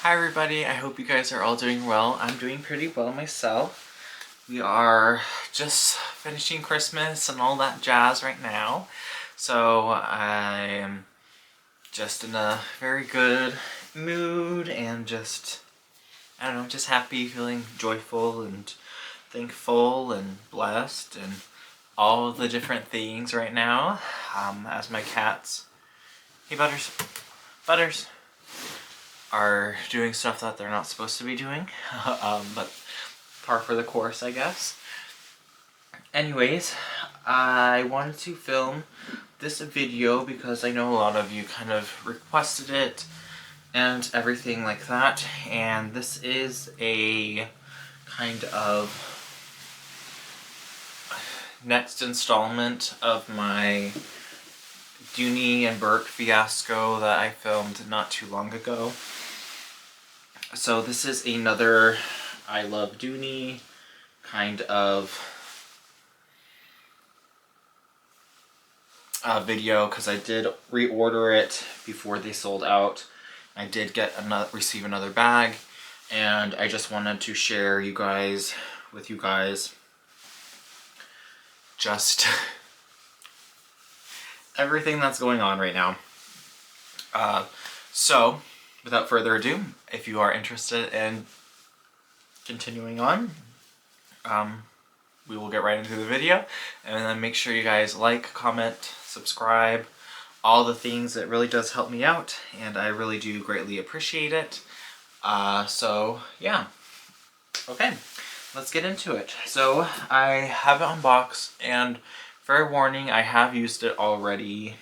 Hi everybody, I hope you guys are all doing well. I'm doing pretty well myself. We are just finishing Christmas and all that jazz right now. So I am just in a very good mood and just, I don't know, just happy, feeling joyful and thankful and blessed and all the different things right now. As my cats, hey Butters, are doing stuff that they're not supposed to be doing, but par for the course, I guess. Anyways, I wanted to film this video because I know a lot of you kind of requested it and everything like that, and this is a kind of next installment of my Dooney and Burke fiasco that I filmed not too long ago. So this is another ILoveDooney kind of video because I did reorder it before they sold out. I did receive another bag, and I just wanted to share with you guys just everything that's going on right now. So without further ado, if you are interested in continuing on, we will get right into the video, and then make sure you guys like, comment, subscribe, all the things. It really does help me out, and I really do greatly appreciate it. So yeah, okay, let's get into it. So I have it unboxed, and fair warning, I have used it already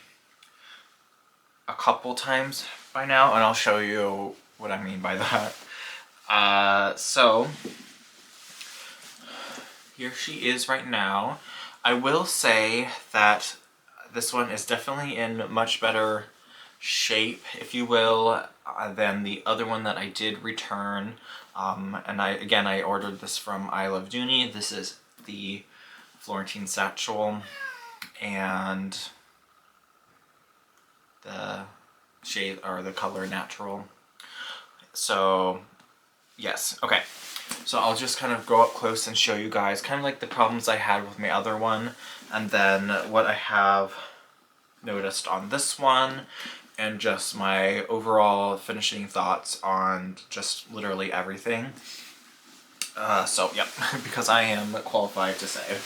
a couple times by now, and I'll show you what I mean by that. So here she is right now. I will say that this one is definitely in much better shape, if you will, than the other one that I did return. And I ordered this from ILoveDooney. This is the Florentine satchel, and the shade, or the color, natural. So yes, okay. So I'll just kind of go up close and show you guys kind of like the problems I had with my other one, and then what I have noticed on this one, and just my overall finishing thoughts on just literally everything. So yeah, because I am qualified to say.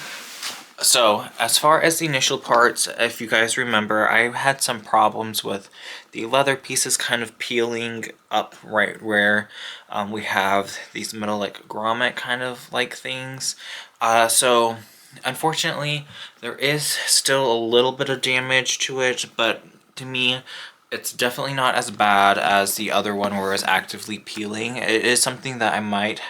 So as far as the initial parts, if you guys remember, I had some problems with the leather pieces kind of peeling up right where we have these metal like grommet kind of like things. So unfortunately there is still a little bit of damage to it, but to me it's definitely not as bad as the other one where it's actively peeling. It is something that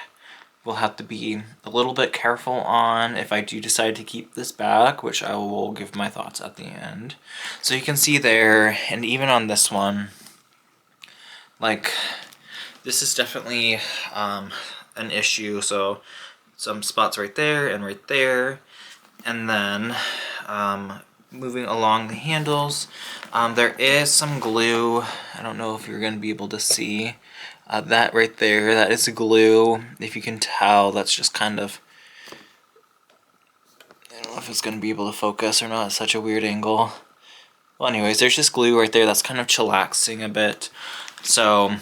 will have to be a little bit careful on if I do decide to keep this back, which I will give my thoughts at the end. So you can see there, and even on this one, like, this is definitely an issue. So some spots right there and right there, and then moving along the handles, there is some glue. I don't know if you're going to be able to see. That right there, that is glue. If you can tell, that's just kind of, I don't know if it's going to be able to focus or not. It's such a weird angle. Well, anyways, there's just glue right there that's kind of chillaxing a bit. So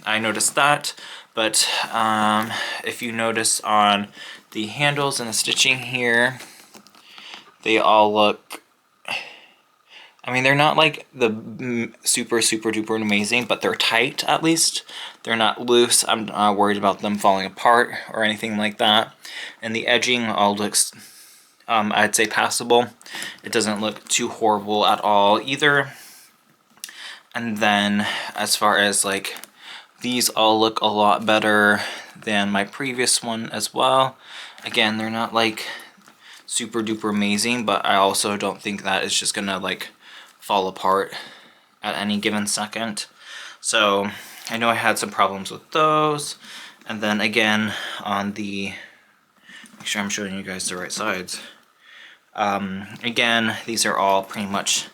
I noticed that. But if you notice on the handles and the stitching here, they all look, I mean, they're not like the super duper amazing, but they're tight at least. They're not loose. I'm not worried about them falling apart or anything like that. And the edging all looks, I'd say, passable. It doesn't look too horrible at all either. And then as far as like, these all look a lot better than my previous one as well. Again, they're not like super duper amazing, but I also don't think that it's just gonna like fall apart at any given second. So I know I had some problems with those. And then again on the, make sure I'm showing you guys the right sides. Again, these are all pretty much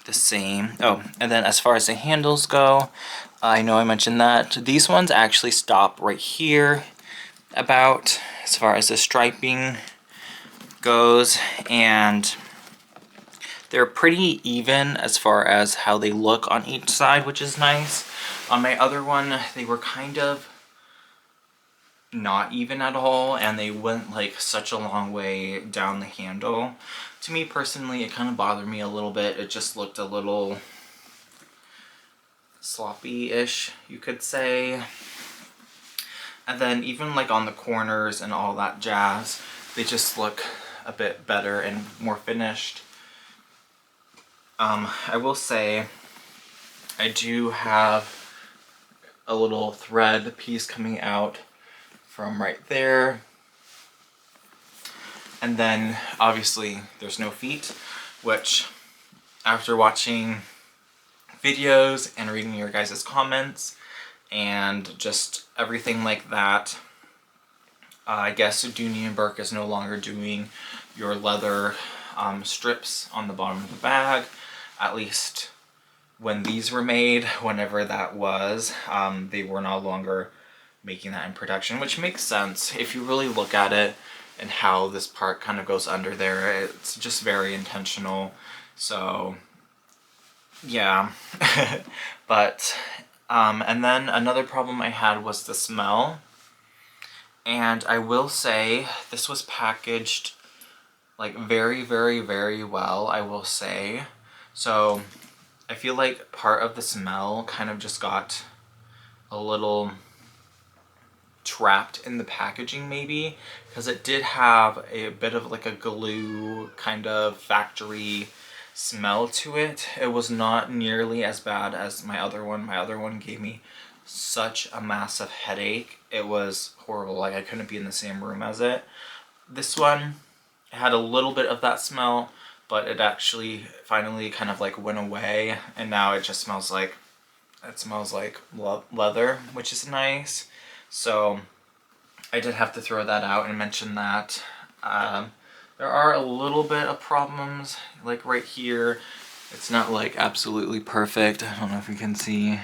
the same. Oh, and then as far as the handles go, I know I mentioned that. These ones actually stop right here about as far as the striping goes, and they're pretty even as far as how they look on each side, which is nice. On my other one, they were kind of not even at all, and they went like such a long way down the handle. To me personally, it kind of bothered me a little bit. It just looked a little sloppy-ish, you could say. And then even like on the corners and all that jazz, they just look a bit better and more finished. I will say I do have a little thread piece coming out from right there. And then obviously there's no feet, which after watching videos and reading your guys' comments and just everything like that, I guess Dooney and Burke is no longer doing your leather strips on the bottom of the bag. At least when these were made, whenever that was, they were no longer making that in production, which makes sense if you really look at it and how this part kind of goes under there. It's just very intentional. So yeah. But and then another problem I had was the smell. And I will say this was packaged like very, very, very well, I will say. So I feel like part of the smell kind of just got a little trapped in the packaging maybe, because it did have a bit of like a glue kind of factory smell to it. It was not nearly as bad as my other one. My other one gave me such a massive headache. It was horrible. Like I couldn't be in the same room as it. This one had a little bit of that smell, but it actually finally kind of like went away, and now it just smells like leather, which is nice. So I did have to throw that out and mention that. There are a little bit of problems, like right here. It's not like absolutely perfect. I don't know if you can see.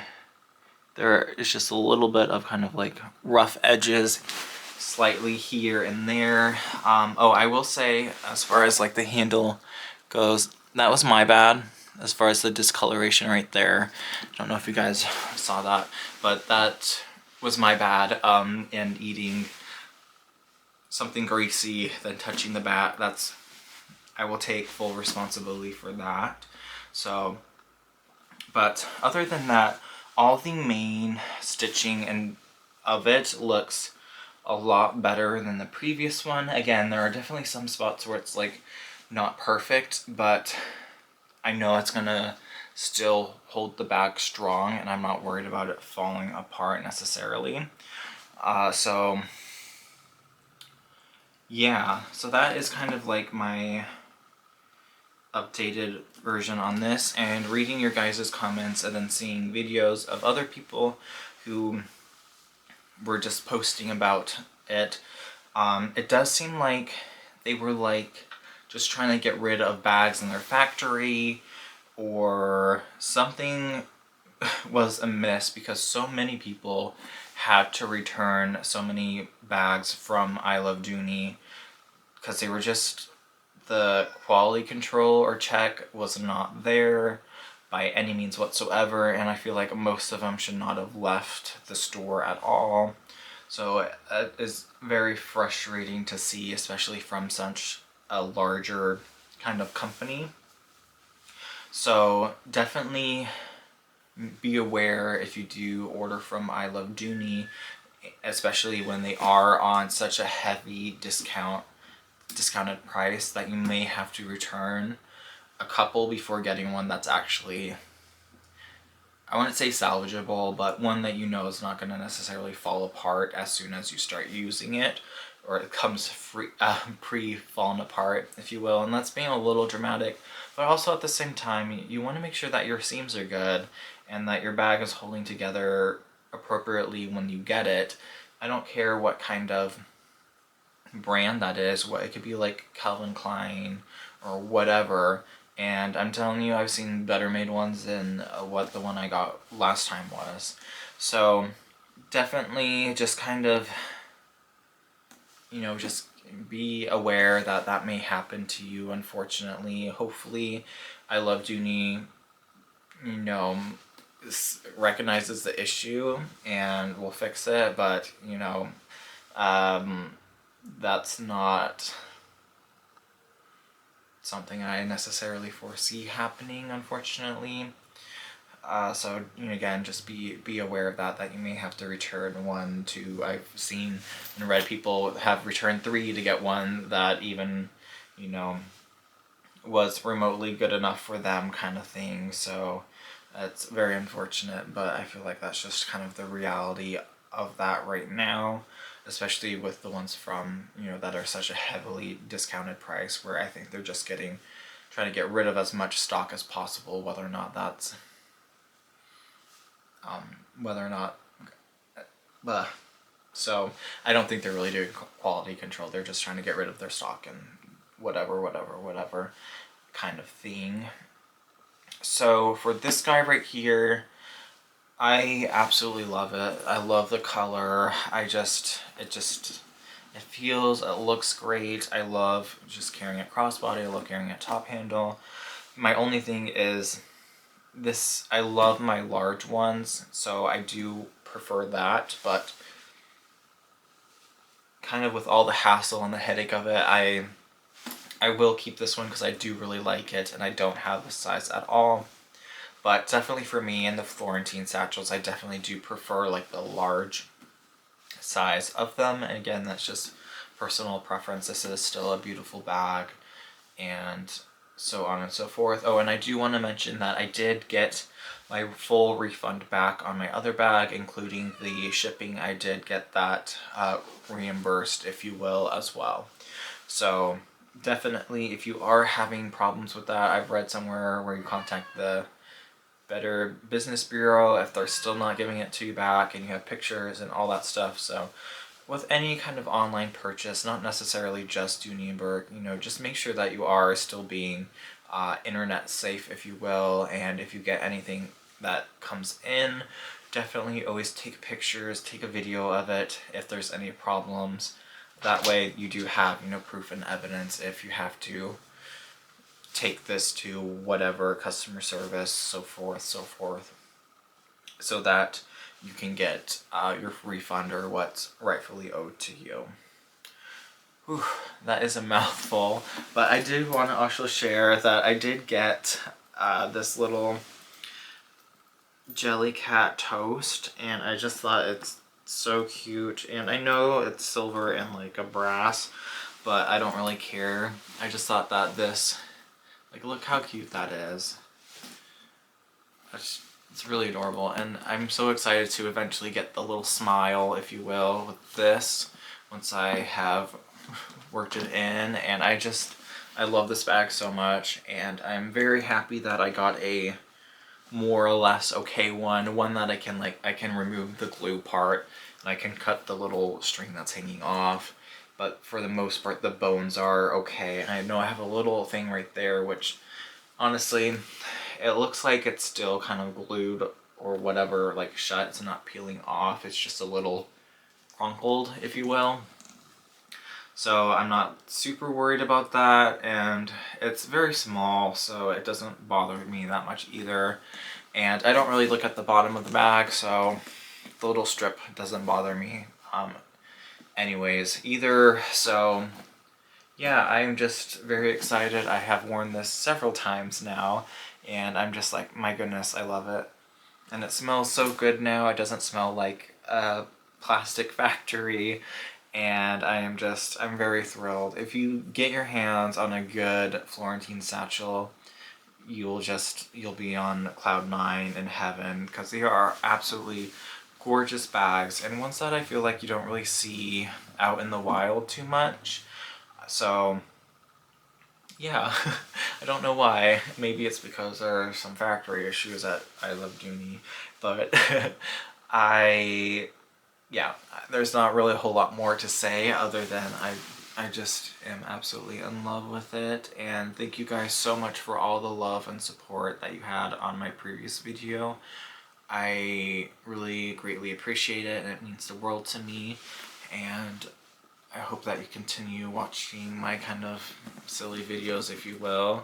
There is just a little bit of kind of like rough edges slightly here and there. Oh, I will say, as far as like the handle goes, that was my bad as far as the discoloration right there. I don't know if you guys saw that, but that was my bad in eating something greasy, then touching the bat. I will take full responsibility for that. So, but other than that, all the main stitching and of it looks a lot better than the previous one. Again, there are definitely some spots where it's like not perfect, but I know it's gonna still hold the bag strong, and I'm not worried about it falling apart necessarily. So yeah, so that is kind of like my updated version on this, and reading your guys' comments and then seeing videos of other people who were just posting about it. It does seem like they were like just trying to get rid of bags in their factory, or something was amiss because so many people had to return so many bags from ILoveDooney because they were just, the quality control or check was not there by any means whatsoever, and I feel like most of them should not have left the store at all. So it is very frustrating to see, especially from such a larger kind of company. So definitely be aware if you do order from ILoveDooney, especially when they are on such a heavy discounted price, that you may have to return a couple before getting one that's actually, I wouldn't say salvageable, but one that you know is not going to necessarily fall apart as soon as you start using it, or it comes pre-fallen apart, if you will. And that's being a little dramatic, but also at the same time, you want to make sure that your seams are good and that your bag is holding together appropriately when you get it. I don't care what kind of brand that is. What it could be, like Calvin Klein or whatever. And I'm telling you, I've seen better made ones than what the one I got last time was. So definitely just kind of, you know, just be aware that that may happen to you, unfortunately. Hopefully ILoveDooney, you know, recognizes the issue and will fix it, but, you know, that's not something I necessarily foresee happening, unfortunately. So, you know, again, just be aware of that you may have to return 1, 2. I've seen and read people have returned 3 to get one that even, you know, was remotely good enough for them, kind of thing. So it's very unfortunate, but I feel like that's just kind of the reality of that right now, especially with the ones from, you know, that are such a heavily discounted price, where I think they're just trying to get rid of as much stock as possible, whether or not that's so I don't think they're really doing quality control. They're just trying to get rid of their stock and whatever kind of thing. So for this guy right here, I absolutely love it. I love the color. It looks great. I love just carrying it crossbody. I love carrying it top handle. My only thing is this, I love my large ones, so I do prefer that, but kind of with all the hassle and the headache of it, I will keep this one because I do really like it, and I don't have the size at all. But definitely for me and the Florentine satchels, I definitely do prefer like the large size of them. And again, that's just personal preference. This is still a beautiful bag, and so on and so forth. Oh, and I do want to mention that I did get my full refund back on my other bag, including the shipping. I did get that reimbursed, if you will, as well. So definitely, if you are having problems with that, I've read somewhere where you contact the Better Business Bureau if they're still not giving it to you back, and you have pictures and all that stuff. So with any kind of online purchase, not necessarily just Dooney and Burke, you know, just make sure that you are still being internet safe, if you will. And if you get anything that comes in, definitely always take pictures, take a video of it if there's any problems. That way you do have, you know, proof and evidence if you have to take this to whatever customer service, so forth, so that you can get your refund or what's rightfully owed to you. Whew, that is a mouthful, but I did want to also share that I did get this little Jellycat toast, and I just thought it's so cute. And I know it's silver and like a brass, but I don't really care. I just thought that this, like, look how cute that is. It's really adorable, and I'm so excited to eventually get the little smile, if you will, with this once I have worked it in. And I love this bag so much, and I'm very happy that I got a more or less okay one that I can remove the glue part, and I can cut the little string that's hanging off. But for the most part, the bones are okay. And I know I have a little thing right there, which honestly, it looks like it's still kind of glued or whatever, like shut. It's not peeling off. It's just a little crunkled, if you will. So I'm not super worried about that, and it's very small, so it doesn't bother me that much either. And I don't really look at the bottom of the bag, so the little strip doesn't bother me anyways either. So yeah, I'm just very excited. I have worn this several times now, and I'm just like, my goodness, I love it. And it smells so good now. It doesn't smell like a plastic factory, and I'm very thrilled. If you get your hands on a good Florentine satchel, you'll be on cloud 9 in heaven, because they are absolutely gorgeous bags, and ones that I feel like you don't really see out in the wild too much. So yeah, I don't know why. Maybe it's because there are some factory issues at ILoveDooney, but yeah, there's not really a whole lot more to say other than I just am absolutely in love with it, and thank you guys so much for all the love and support that you had on my previous video. I really greatly appreciate it, and it means the world to me, and I hope that you continue watching my kind of silly videos, if you will,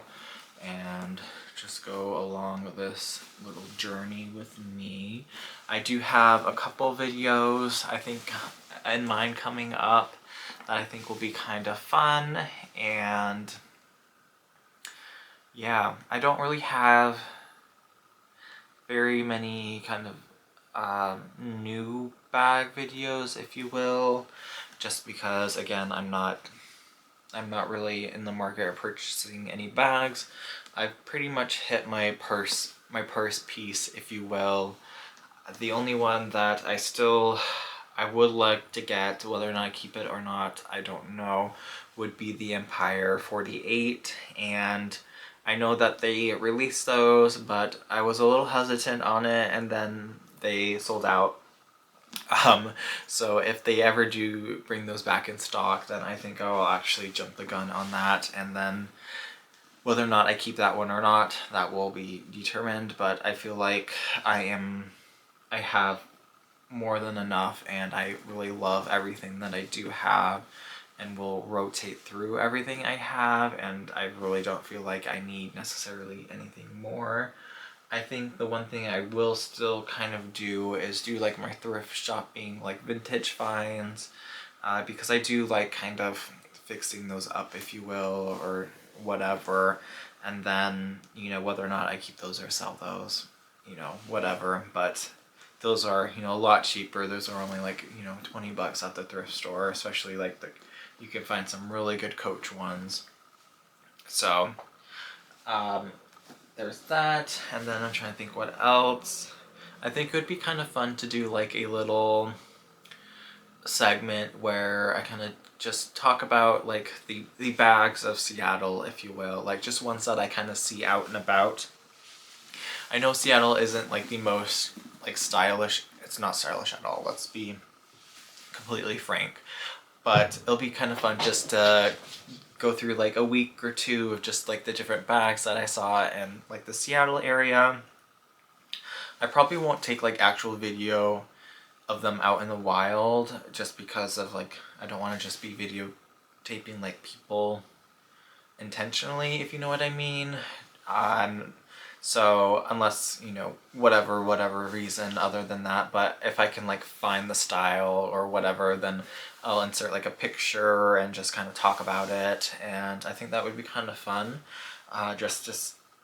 and just go along this little journey with me. I do have a couple videos, I think, in mind coming up that I think will be kind of fun, and yeah, I don't really have very many kind of new bag videos, if you will, just because, again, I'm not really in the market of purchasing any bags. I've pretty much hit my purse piece, if you will. The only one that I would like to get, whether or not I keep it or not, I don't know, would be the Empire 48, and I know that they released those, but I was a little hesitant on it, and then they sold out. So if they ever do bring those back in stock, then I think I'll actually jump the gun on that, and then whether or not I keep that one or not, that will be determined, but I feel like I have more than enough, and I really love everything that I do have, and will rotate through everything I have, and I really don't feel like I need necessarily anything more. I think the one thing I will still kind of do is do like my thrift shopping, like vintage finds, because I do like kind of fixing those up, if you will, or whatever, and then, you know, whether or not I keep those or sell those, you know, whatever, but those are, you know, a lot cheaper. Those are only like, you know, 20 bucks at the thrift store, especially like you can find some really good Coach ones. So, there's that, and then I'm trying to think what else. I think it would be kind of fun to do like a little segment where I kind of just talk about like the bags of Seattle, if you will, like just ones that I kind of see out and about. I know Seattle isn't like the most like stylish, it's not stylish at all, let's be completely frank, but it'll be kind of fun just to go through like a week or two of just like the different bags that I saw in like the Seattle area. I probably won't take like actual video of them out in the wild, just because of like, I don't want to just be videotaping like people intentionally, if you know what I mean. So unless, you know, whatever reason other than that, but if I can like find the style or whatever, then I'll insert like a picture and just kind of talk about it, and I think that would be kind of fun, just to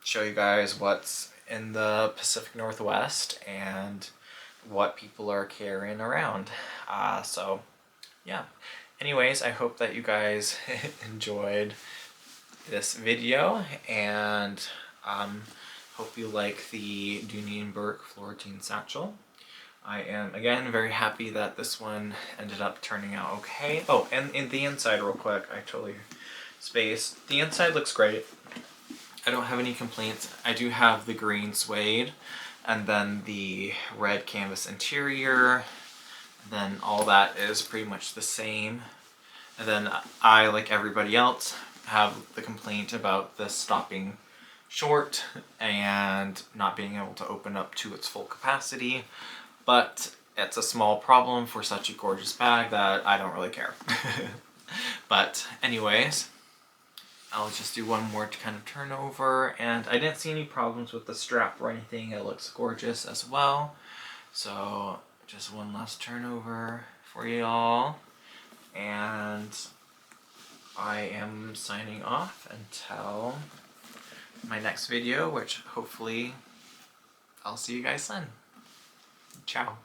show you guys what's in the Pacific Northwest and what people are carrying around. So yeah, anyways, I hope that you guys enjoyed this video, and hope you like the Dooney & Bourke Florentine satchel. I am, again, very happy that this one ended up turning out okay. Oh, and in the inside real quick, I totally spaced. The inside looks great. I don't have any complaints. I do have the green suede, and then the red canvas interior. Then all that is pretty much the same. And then I, like everybody else, have the complaint about this stopping short and not being able to open up to its full capacity, but it's a small problem for such a gorgeous bag that I don't really care. But anyways, I'll just do one more to kind of turn over, and I didn't see any problems with the strap or anything. It looks gorgeous as well. So just one last turnover for y'all, and I am signing off until my next video, which hopefully I'll see you guys then. Ciao.